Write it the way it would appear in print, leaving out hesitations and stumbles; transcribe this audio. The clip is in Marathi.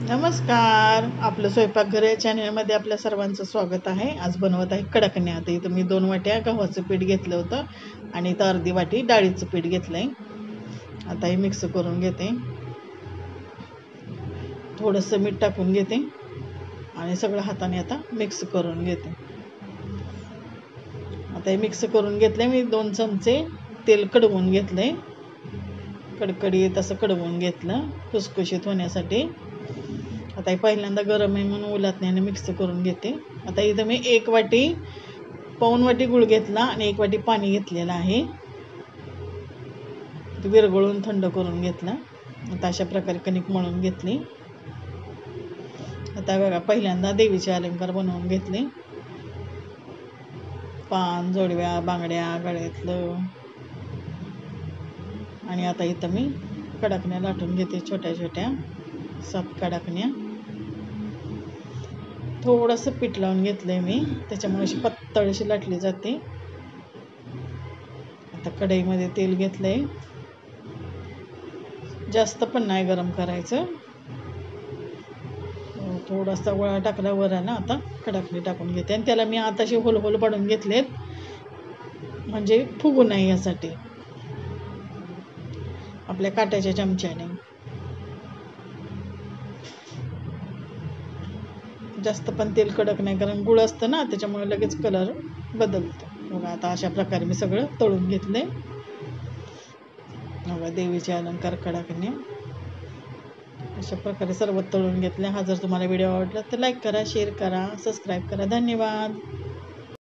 नमस्कार. आपलं स्वयंपाकघर या चॅनलमध्ये आपल्या सर्वांचं स्वागत आहे. आज बनवत आहे कडकण्या. आता इथं मी 2 वाट्या गव्हाचं पीठ घेतलं होतं आणि इथं अर्धी वाटी डाळीचं पीठ घेतलं आहे. आता हे मिक्स करून घेते. थोडंसं मीठ टाकून घेते आणि सगळं हाताने आता मिक्स करून घेते. आता हे मिक्स करून घेतलं. मी 2 चमचे तेल कडवून घेतलं आहे. कडकडीत असं कडवून घेतलं खुसखुशीत होण्यासाठी. आता हे पहिल्यांदा गरम आहे म्हणून उलटण्याने मिक्स करून घेते. आता इथं मी 1 वाटी पाऊण वाटी गूळ घेतला आणि 1 वाटी पाणी घेतलेलं आहे. ते विरघळून थंड करून घेतलं. आता अशा प्रकारे कणिक मळून घेतली. आता बघा पहिल्यांदा देवीचे अलंकार बनवून घेतले. पान, जोडव्या, बांगड्या, गळ्यातलं. आणि आता इथं मी कडकण्या लाटून घेते छोट्या छोट्या 7 कडकण्या. थोडंसं पीठ लावून घेतलंय मी, त्याच्यामुळे अशी पातळ अशी लाटली जाते. आता कढईमध्ये तेल घेतलंय. जास्त पण नाही गरम करायचं. थोडासा गोळा टाकला वर ना. आता कडकणी टाकून घेते आणि त्याला मी आता असे होल होल पाडून घेतलेत म्हणजे फुगू नये यासाठी आपल्या काट्याच्या चमच्याने. जास्त पण तेल कडक नाही, कारण गुळ असतं ना, त्याच्यामुळे लगेच कलर बदलतो. बघा आता अशा प्रकारे मी सगळं तळून घेतले. बघा देवीचे अलंकार कडकण्या अशा प्रकारे सर्व तळून घेतले. हा जर तुम्हाला व्हिडिओ आवडला तर लाईक करा, शेअर करा, सबस्क्राईब करा. धन्यवाद.